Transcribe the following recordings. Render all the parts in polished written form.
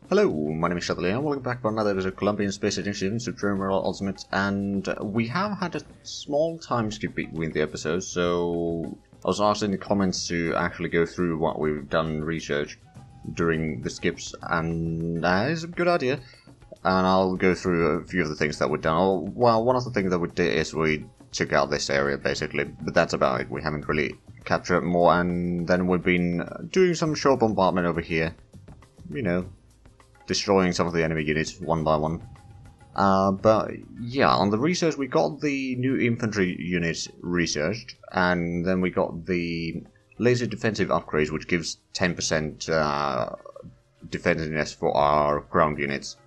Hello, my name is Shadley and welcome back for another episode of Colombian Space Edition Supreme World Ultimate, and we have had a small time skip between the episodes, so I was asked in the comments to actually go through what we've done research during the skips, and that is a good idea, and I'll go through a few of the things that we've done. Well, one of the things that we did is we took out this area basically, but that's about it. We haven't really captured more, and then we've been doing some shore bombardment over here, you know, destroying some of the enemy units one by one. But yeah, on the research we got the new infantry units researched, and then we got the laser defensive upgrades, which gives 10% defensiveness for our ground units.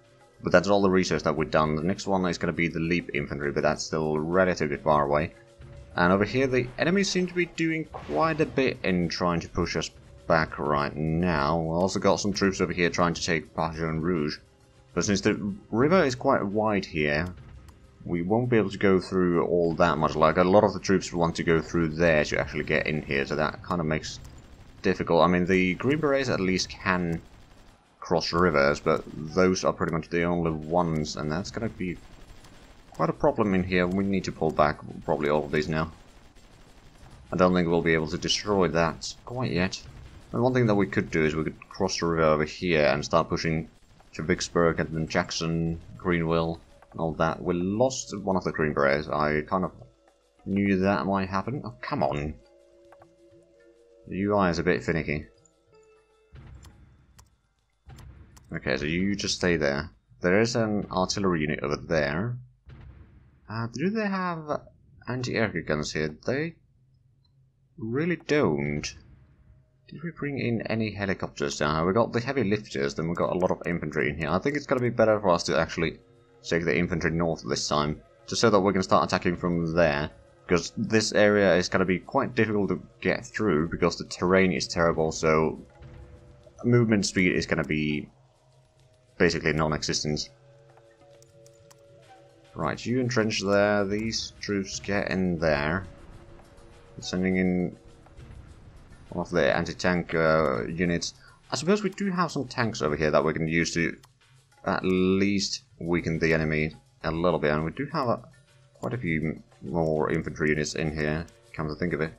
But that's all the research that we've done. The next one is going to be the leap infantry, but that's still relatively far away. And over here the enemies seem to be doing quite a bit in trying to push us back right now. We also got some troops over here trying to take Baton Rouge, but since the river is quite wide here, we won't be able to go through all that much. Like, a lot of the troops want to go through there to actually get in here, so that kind of makes it difficult. I mean, the Green Berets at least can cross rivers, but those are pretty much the only ones, and that's going to be quite a problem in here. We need to pull back probably all of these now. I don't think we'll be able to destroy that quite yet. And one thing that we could do is we could cross the river over here and start pushing to Vicksburg and then Jackson, Greenville, and all that. We lost one of the Green Berets. I kind of knew that might happen. Oh, come on. The UI is a bit finicky. Okay, so you just stay there. There is an artillery unit over there. Do they have anti-air guns here? They really don't. Did we bring in any helicopters down here? We got the heavy lifters, then we got a lot of infantry in here. I think it's going to be better for us to actually take the infantry north this time, just so that we can start attacking from there, because this area is going to be quite difficult to get through, because the terrain is terrible, so movement speed is going to be basically non-existent. Right, you entrench there, these troops get in there. Sending in one of the anti-tank units. I suppose we do have some tanks over here that we can use to at least weaken the enemy a little bit, and we do have quite a few more infantry units in here, come to think of it.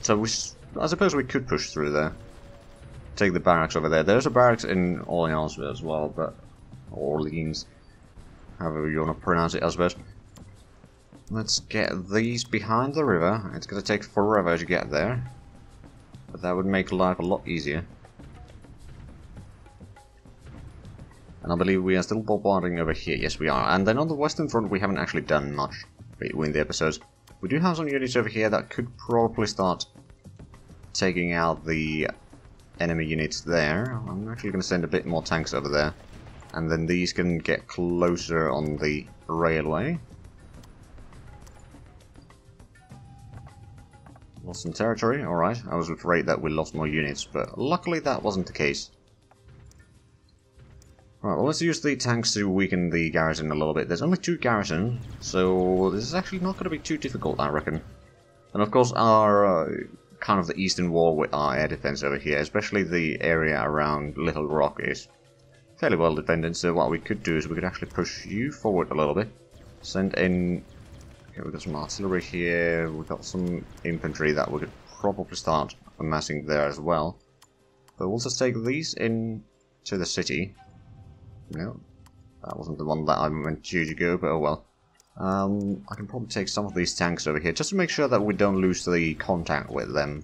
So I suppose we could push through there. Take the barracks over there. There's a barracks in Orleans as well, but Orleans, however you want to pronounce it, I suppose. Let's get these behind the river. It's going to take forever to get there, but that would make life a lot easier. And I believe we are still bombarding over here. Yes, we are. And then on the western front, we haven't actually done much between the episodes. We do have some units over here that could probably start taking out the enemy units there. I'm actually going to send a bit more tanks over there, and then these can get closer on the railway. Lost some territory, alright. I was afraid that we lost more units, but luckily that wasn't the case. Right, well, let's use the tanks to weaken the garrison a little bit. There's only 2 garrisons, so this is actually not going to be too difficult, I reckon. And of course our kind of the eastern wall with our air defense over here, especially the area around Little Rock, is fairly well defended, so what we could do is we could actually push you forward a little bit. Send in... Okay, we've got some artillery here, we've got some infantry that we could probably start amassing there as well. But we'll just take these in to the city. No, that wasn't the one that I meant you to go, but oh well. I can probably take some of these tanks over here, just to make sure that we don't lose the contact with them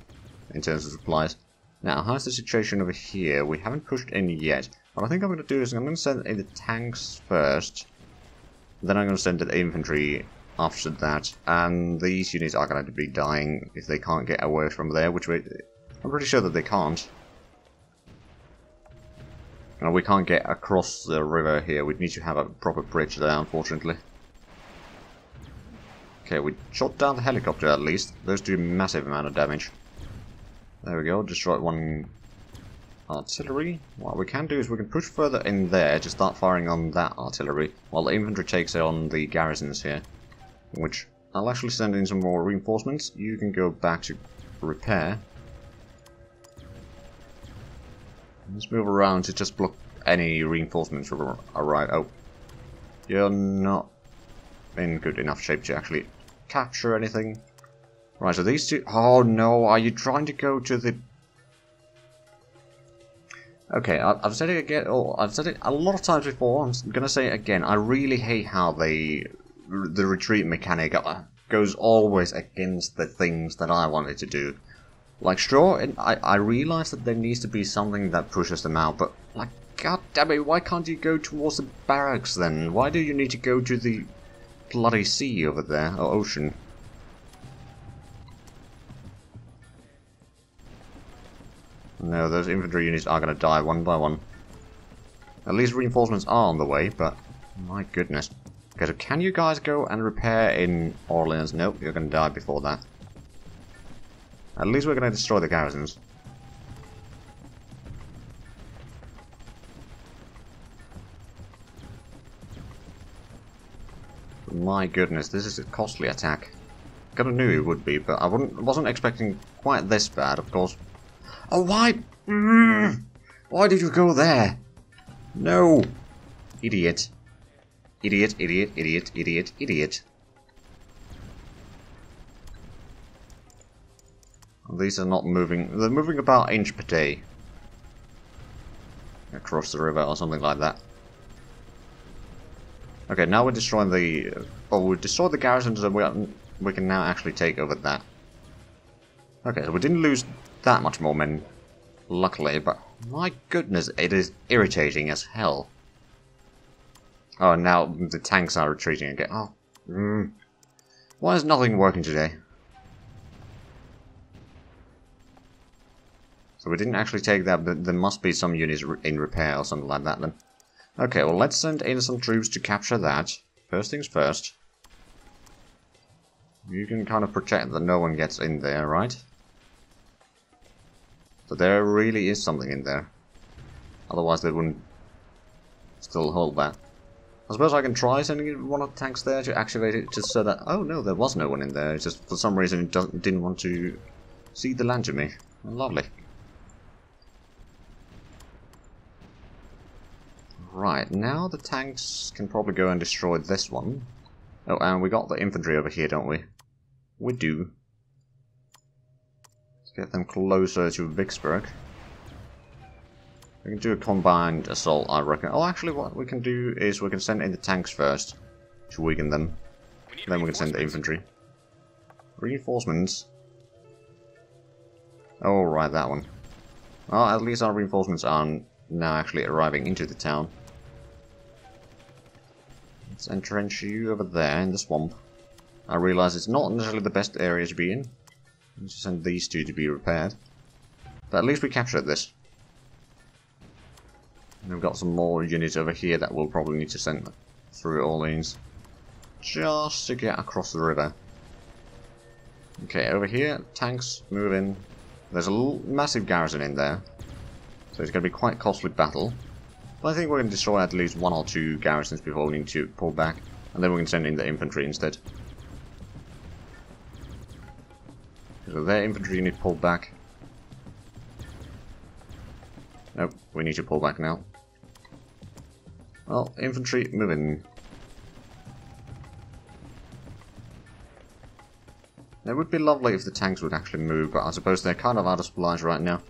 in terms of supplies. Now, how's the situation over here? We haven't pushed in yet. What I think I'm going to do is I'm going to send in the tanks first, then I'm going to send in the infantry after that, and these units are going to be dying if they can't get away from there, which I'm pretty sure that they can't. And we can't get across the river here, we need to have a proper bridge there, unfortunately. Okay, we shot down the helicopter at least. Those do a massive amount of damage. There we go, destroyed one artillery. What we can do is we can push further in there to start firing on that artillery, while the infantry takes on the garrisons here. Which I'll actually send in some more reinforcements. You can go back to repair. Let's move around to just block any reinforcements from arrive. Oh, you're not in good enough shape to actually capture anything. Right, so these two... Oh no, are you trying to go to the... Okay, I've said it again, I've said it a lot of times before, I'm gonna say it again. I really hate how the retreat mechanic goes always against the things that I wanted to do. Like, sure, I realise that there needs to be something that pushes them out, but, like, god damn it, why can't you go towards the barracks then? Why do you need to go to the bloody sea over there, or ocean? No, those infantry units are going to die one by one. At least reinforcements are on the way, but my goodness. Okay, so can you guys go and repair in Orleans? Nope, you're going to die before that. At least we're going to destroy the garrisons. My goodness, this is a costly attack. Kinda knew it would be, but I wasn't expecting quite this bad, of course. Oh, why? Why did you go there? No! Idiot. Idiot, idiot, idiot, idiot, idiot. These are not moving. They're moving about an inch per day. Across the river or something like that. Okay, now we're destroying the... Oh, we destroyed the garrison, so we can now actually take over that. Okay, so we didn't lose that much more men, luckily, but my goodness, it is irritating as hell. Oh, now the tanks are retreating again. Oh, why is nothing working today? So we didn't actually take that, but there must be some units in repair or something like that then. Okay, well, let's send in some troops to capture that. First things first. You can kind of protect that no one gets in there, right? So there really is something in there. Otherwise they wouldn't still hold that. I suppose I can try sending one of the tanks there to activate it, just so that... Oh no, there was no one in there. It's just for some reason it didn't want to cede the land to me. Lovely. Right, now the tanks can probably go and destroy this one. Oh, and we got the infantry over here, don't we? We do. Let's get them closer to Vicksburg. We can do a combined assault, I reckon. Oh, actually, what we can do is we can send in the tanks first to weaken them. Then we can send the infantry. Reinforcements. Oh, right, that one. Well, at least our reinforcements are now actually arriving into the town. Let's entrench you over there in the swamp. I realise it's not necessarily the best area to be in. Let's send these two to be repaired. But at least we captured this. And we've got some more units over here that we'll probably need to send through Orleans. Just to get across the river. Okay, over here, tanks move in. There's a massive garrison in there. So it's going to be quite a costly battle. But I think we're going to destroy at least one or two garrisons before we need to pull back. And then we can send in the infantry instead. So their infantry unit pulled back. Nope, we need to pull back now. Well, infantry, move in. It would be lovely if the tanks would actually move, but I suppose they're kind of out of supplies right now.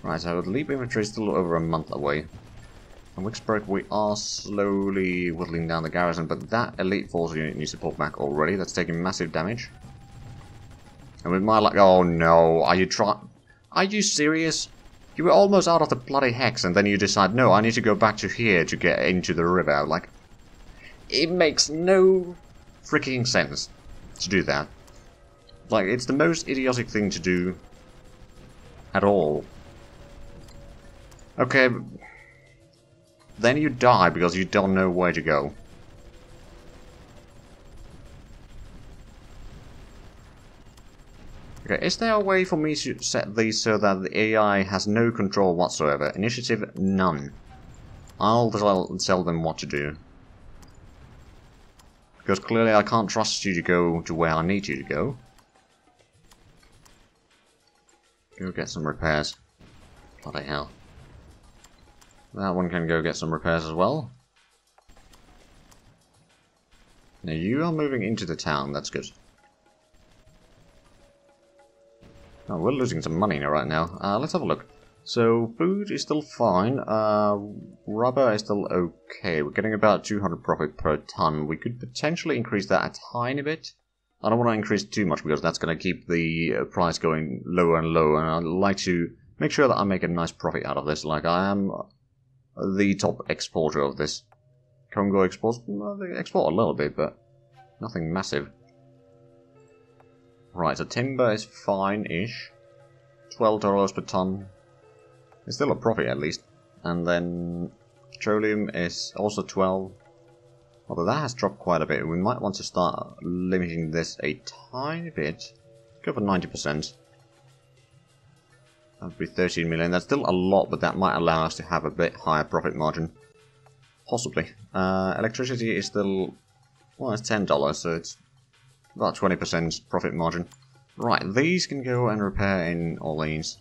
Right, so the Leap infantry is still over a month away. On Vicksburg we are slowly whittling down the garrison, but that elite force unit needs to pull back already. That's taking massive damage. And with my oh no, are you serious? You were almost out of the bloody hex and then you decide, no, I need to go back to here to get into the river. Like, it makes no freaking sense to do that. Like, it's the most idiotic thing to do at all. Okay, then you die because you don't know where to go. Okay, is there a way for me to set these so that the AI has no control whatsoever? Initiative, none. I'll tell them what to do. Because clearly I can't trust you to go to where I need you to go. Go get some repairs. Bloody hell. That one can go get some repairs as well. Now you are moving into the town, that's good. Oh, we're losing some money right now. Let's have a look. So, food is still fine. Rubber is still okay. We're getting about 200 profit per ton. We could potentially increase that a tiny bit. I don't want to increase too much because that's going to keep the price going lower and lower. And I'd like to make sure that I make a nice profit out of this. Like, I am the top exporter of this. Congo exports, well, they export a little bit, but nothing massive. Right, so timber is fine-ish. $12 per ton. It's still a profit at least. And then petroleum is also 12. Although that has dropped quite a bit. We might want to start limiting this a tiny bit. Go for 90%. That would be 13 million. That's still a lot, but that might allow us to have a bit higher profit margin. Possibly. Electricity is still... well, it's $10, so it's about 20% profit margin. Right, these can go and repair in Orleans.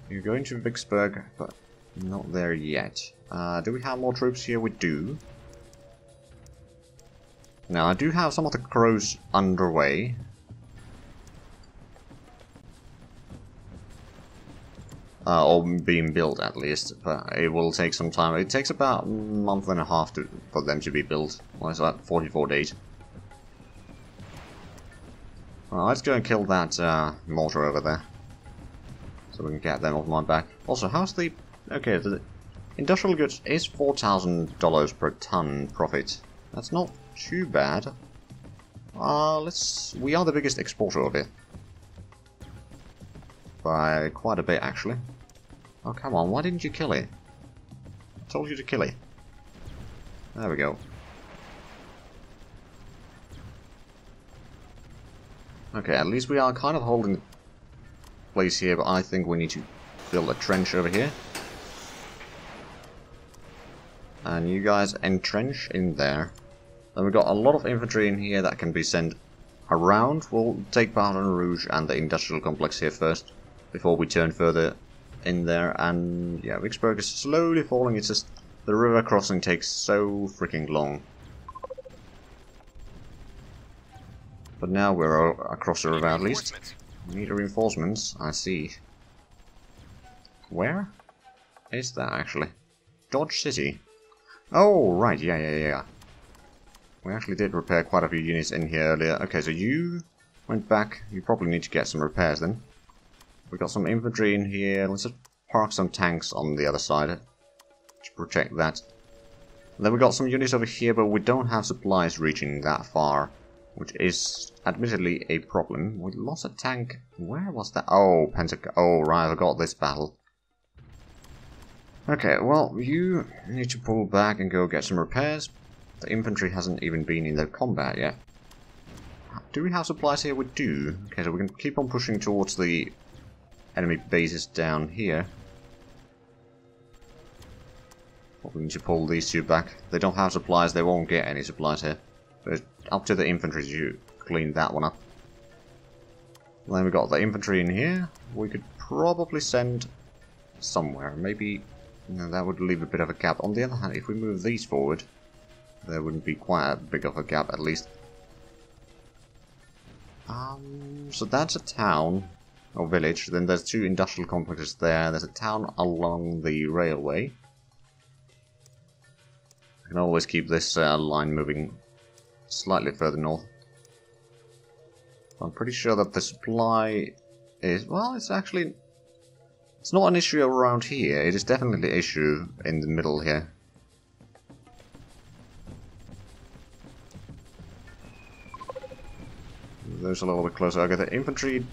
You're going to Vicksburg, but not there yet. Do we have more troops here? We do. Now, I do have some of the crows underway. Or being built at least, but it will take some time. It takes about a month and a half for them to be built. Well, it's like 44 days. Well, let's go and kill that mortar over there. So we can get them off my back. Also, how's the... okay, the industrial goods is $4,000 per ton profit. That's not too bad. We are the biggest exporter of it. By quite a bit, actually. Oh, come on, why didn't you kill it? I told you to kill it. There we go. Okay, at least we are kind of holding the place here, but I think we need to build a trench over here. And you guys entrench in there. Then we've got a lot of infantry in here that can be sent around. We'll take Baton Rouge and the industrial complex here first, before we turn further in there. And yeah, Vicksburg is slowly falling. It's just the river crossing takes so freaking long. But now we're across the river at least. Need reinforcements, I see. Where is that actually? Dodge City. Oh, right, yeah. We actually did repair quite a few units in here earlier. Okay, so you went back. You probably need to get some repairs then. We've got some infantry in here. Let's just park some tanks on the other side to protect that. And then we've got some units over here, but we don't have supplies reaching that far, which is admittedly a problem. We lost a tank. Where was that? Oh, oh, right, I got this battle. Okay, well, you need to pull back and go get some repairs. The infantry hasn't even been in the combat yet. Do we have supplies here? We do. Okay, so we can keep on pushing towards the enemy bases down here. We need to pull these two back. They don't have supplies, they won't get any supplies here. So it's up to the infantry to clean that one up. And then we got the infantry in here. We could probably send somewhere. Maybe that would leave a bit of a gap. On the other hand, if we move these forward, there wouldn't be quite a big of a gap at least. So that's a town or village. Then there's two industrial complexes there. There's a town along the railway. I can always keep this line moving slightly further north. I'm pretty sure that the supply is... well, it's actually... it's not an issue around here. It is definitely an issue in the middle here. Those a little bit closer. Okay, the infantry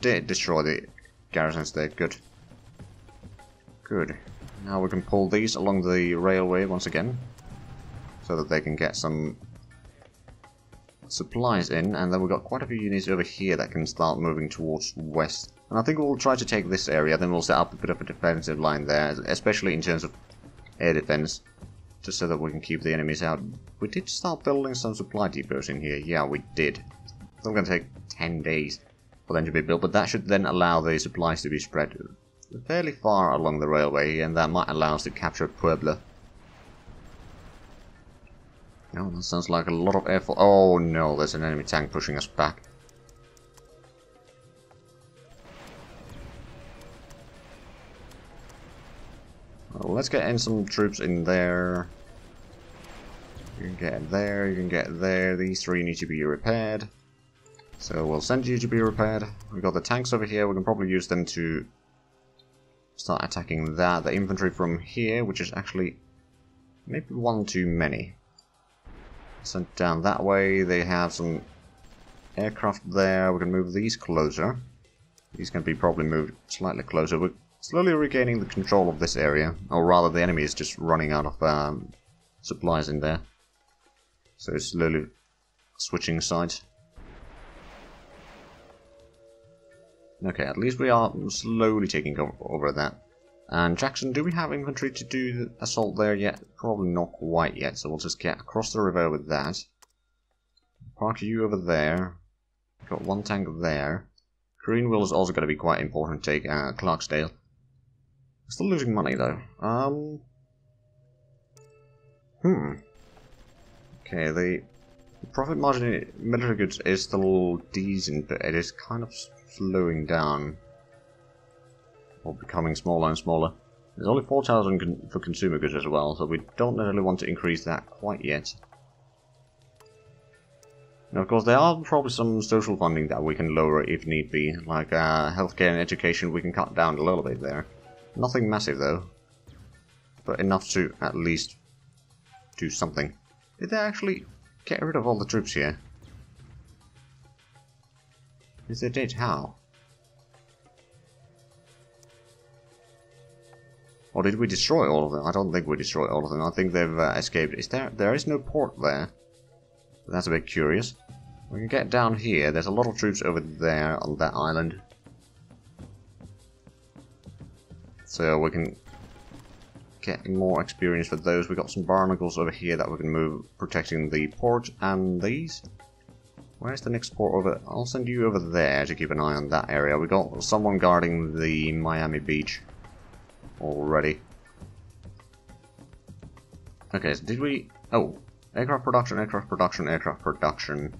did destroy the garrisons there. Good. Good. Now we can pull these along the railway once again, so that they can get some supplies in, and then we've got quite a few units over here that can start moving towards west. And I think we'll try to take this area, then we'll set up a bit of a defensive line there, especially in terms of air defense, just so that we can keep the enemies out. We did start building some supply depots in here. Yeah, we did. It's going to take 10 days. for them to be built, but that should then allow the supplies to be spread fairly far along the railway, and that might allow us to capture Puebla. Oh, that sounds like a lot of air force. Oh no, there's an enemy tank pushing us back. Well, let's get in some troops in there. You can get there, you can get there. These three need to be repaired. So we'll send you to be repaired. We've got the tanks over here, we can probably use them to start attacking that. The infantry from here, which is actually maybe one too many. Sent down that way, they have some aircraft there, we can move these closer. These can be probably moved slightly closer. We're slowly regaining the control of this area, or rather the enemy is just running out of supplies in there. So it's slowly switching sides. Okay, at least we are slowly taking over that. And Jackson, do we have infantry to do the assault there yet? Probably not quite yet, so we'll just get across the river with that. Park you over there. Got one tank there. Greenville is also going to be quite important to take Clarksdale. Still losing money though. Okay, the profit margin in military goods is still decent, but it is kind of slowing down. Or becoming smaller and smaller. There's only 4,000 for consumer goods as well, so we don't really want to increase that quite yet. Now, of course, there are probably some social funding that we can lower if need be, like healthcare and education we can cut down a little bit there. Nothing massive though, but enough to at least do something. Did they actually get rid of all the troops here? If they did, how? Or did we destroy all of them? I don't think we destroyed all of them. I think they've escaped. There is no port there. That's a bit curious. We can get down here. There's a lot of troops over there on that island. So we can get more experience for those. We've got some barnacles over here that we can move, protecting the port and these. Where's the next port over? I'll send you over there to keep an eye on that area. We got someone guarding the Miami Beach already. Okay, so did we... Oh, aircraft production, aircraft production, aircraft production.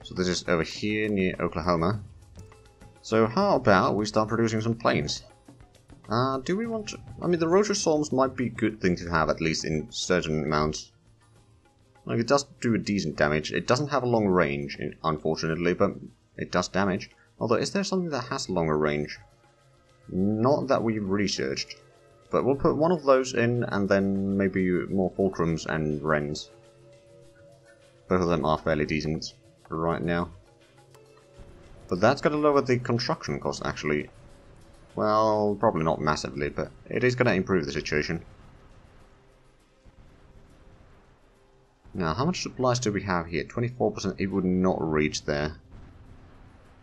So this is over here near Oklahoma. So how about we start producing some planes? Do we want to... I mean, the rotor storms might be a good thing to have, at least in certain amounts. Like, it does do a decent damage. It doesn't have a long range, unfortunately, but it does damage. Although, is there something that has longer range? Not that we've researched. But we'll put one of those in, and then maybe more Fulcrums and Wrens. Both of them are fairly decent right now. But that's going to lower the construction cost, actually. Well, probably not massively, but it is going to improve the situation. Now, how much supplies do we have here? 24%, it would not reach there.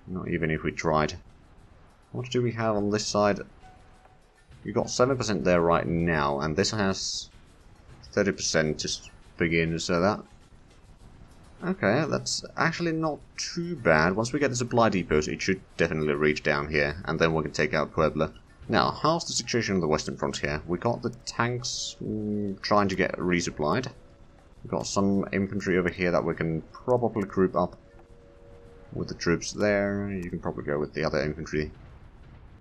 Not even if we tried. How much do we have on this side? We've got 7% there right now, and this has 30% to begin, so that... Okay, that's actually not too bad. Once we get the supply depots, it should definitely reach down here, and then we can take out Puebla. Now, how's the situation on the western frontier? We got the tanks trying to get resupplied. We've got some infantry over here that we can probably group up with the troops there. You can probably go with the other infantry.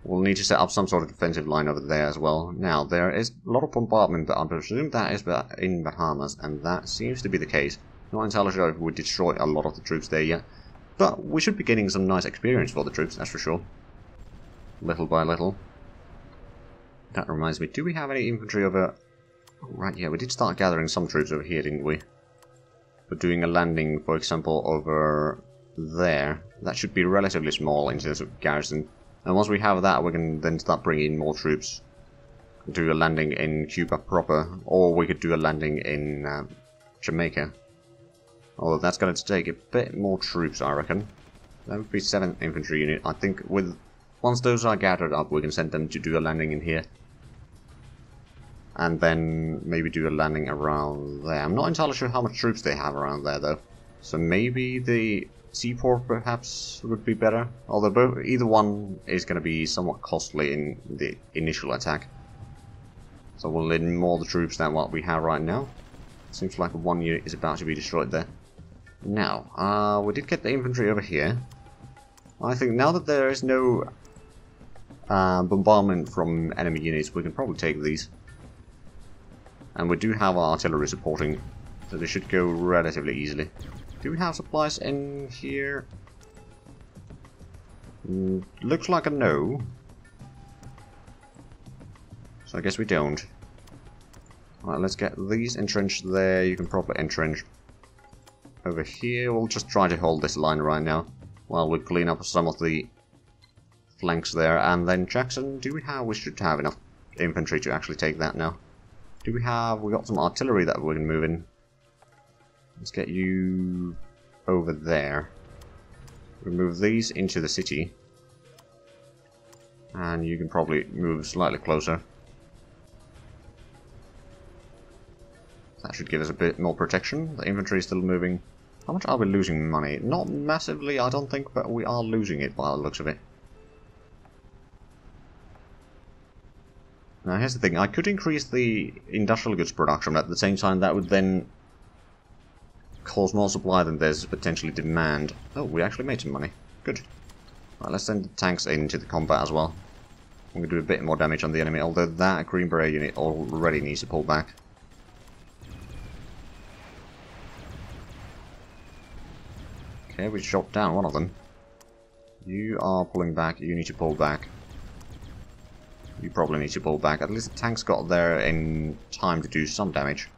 We'll need to set up some sort of defensive line over there as well. Now, there is a lot of bombardment, but I presume that is in Bahamas, and that seems to be the case. Not entirely sure if we destroy a lot of the troops there yet, but we should be getting some nice experience for the troops, that's for sure. Little by little. That reminds me, do we have any infantry over... Oh, right, yeah, we did start gathering some troops over here, didn't we? For doing a landing, for example, over there. That should be relatively small in terms of garrison. And once we have that, we can then start bringing in more troops. Do a landing in Cuba proper, or we could do a landing in Jamaica. Although that's going to take a bit more troops, I reckon. That would be 7th infantry unit. I think once those are gathered up, we can send them to do a landing in here. And then maybe do a landing around there. I'm not entirely sure how much troops they have around there, though. So maybe the seaport perhaps would be better, although either one is going to be somewhat costly in the initial attack. So we'll need more the troops than what we have right now. Seems like one unit is about to be destroyed there. Now, we did get the infantry over here. I think now that there is no bombardment from enemy units, we can probably take these. And we do have our artillery supporting, so they should go relatively easily. Do we have supplies in here? Looks like a no. So I guess we don't. Alright, let's get these entrenched there. You can probably entrench over here. We'll just try to hold this line right now while we clean up some of the flanks there. And then Jackson, we should have enough infantry to actually take that now. We got some artillery that we can move in. Let's get you over there. We'll move these into the city. And you can probably move slightly closer. That should give us a bit more protection. The infantry is still moving. How much are we losing money? Not massively, I don't think, but we are losing it by the looks of it. Now here's the thing, I could increase the industrial goods production, at the same time that would then cause more supply than there's potentially demand. Oh, we actually made some money. Good. Right, let's send the tanks into the combat as well. I'm going to do a bit more damage on the enemy, although that Green Beret unit already needs to pull back. Okay, we shot down one of them. You are pulling back, you need to pull back. You probably need to pull back. At least the tanks got there in time to do some damage.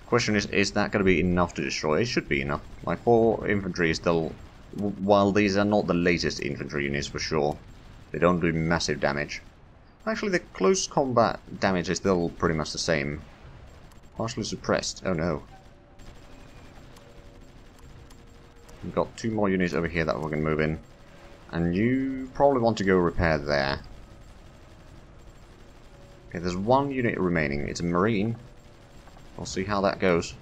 Question is that going to be enough to destroy? It should be enough. My 4 infantry is still... While these are not the latest infantry units for sure, they don't do massive damage. Actually, the close combat damage is still pretty much the same. Partially suppressed. Oh no. We've got 2 more units over here that we can move in. And you probably want to go repair there. Okay, there's 1 unit remaining. It's a Marine. We'll see how that goes.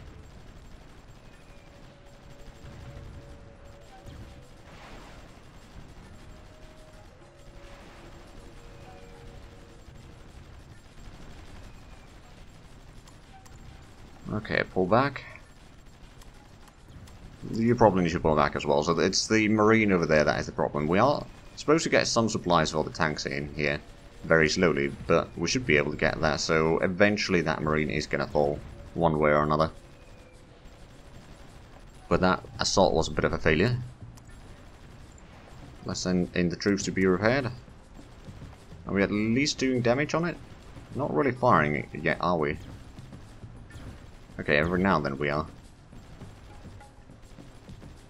Okay, pull back. You probably need to pull back as well, so it's the Marine over there that is the problem. We are supposed to get some supplies for the tanks in here. Very slowly, but we should be able to get that, so eventually that Marine is going to fall, one way or another. But that assault was a bit of a failure. Let's send in the troops to be repaired. Are we at least doing damage on it? Not really firing it yet, are we? Okay, every now and then we are.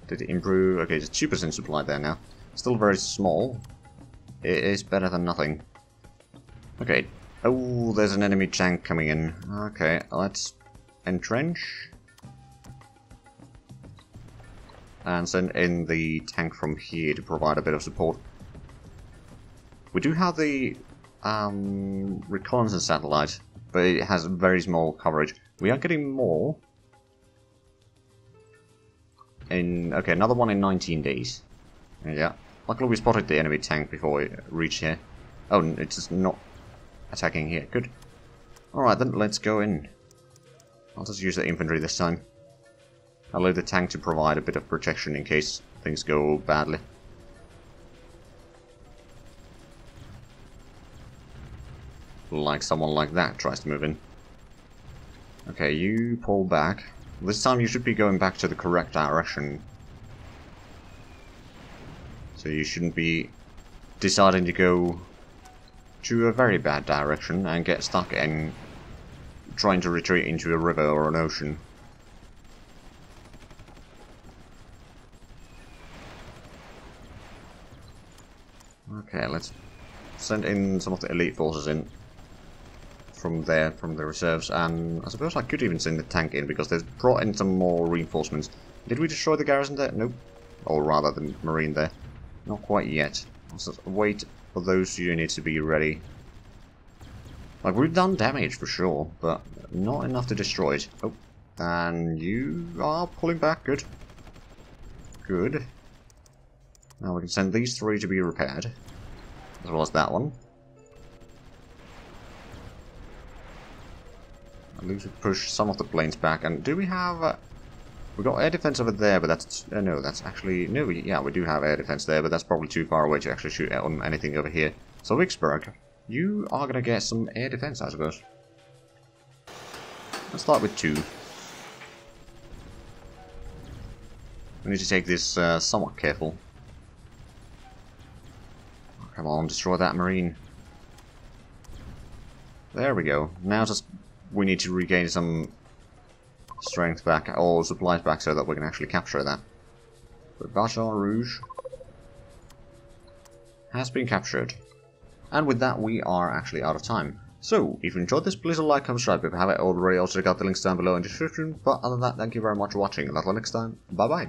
Did it improve? Okay, it's 2% supply there now. Still very small. It is better than nothing. Okay. Oh, there's an enemy tank coming in. Okay, let's entrench. And send in the tank from here to provide a bit of support. We do have the reconnaissance satellite, but it has very small coverage. We are getting more. Okay, another one in 19 days. Yeah. Luckily we spotted the enemy tank before we reached here. Oh, it's just not attacking here. Good. Alright then, let's go in. I'll just use the infantry this time. I'll leave the tank to provide a bit of protection in case things go badly. Like someone like that tries to move in. Okay, you pull back. This time you should be going back to the correct direction. So you shouldn't be deciding to go to a very bad direction and get stuck in trying to retreat into a river or an ocean. Okay, let's send in some of the elite forces in from there, from the reserves, and I suppose I could even send the tank in because they've brought in some more reinforcements. Did we destroy the garrison there? Nope. Or rather, the Marine there. Not quite yet. Let's just wait for those units to be ready. Like, we've done damage for sure, but not enough to destroy it. Oh, and you are pulling back. Good. Good. Now we can send these 3 to be repaired. As well as that one. At least we push some of the planes back. And do we have... we got air defense over there, but that's... no, that's actually... no, yeah, we do have air defense there, but that's probably too far away to actually shoot on anything over here. So Vicksburg, you are gonna get some air defense, I suppose. Let's start with 2. We need to take this somewhat careful. Oh, come on, destroy that marine. There we go. Now just we need to regain some strength back, or supplies back, so that we can actually capture that. But Baton Rouge has been captured. And with that, we are actually out of time. So, if you enjoyed this, please like, comment, subscribe if you haven't already. Also check out the links down below in the description. But other than that, thank you very much for watching, and until next time, bye bye.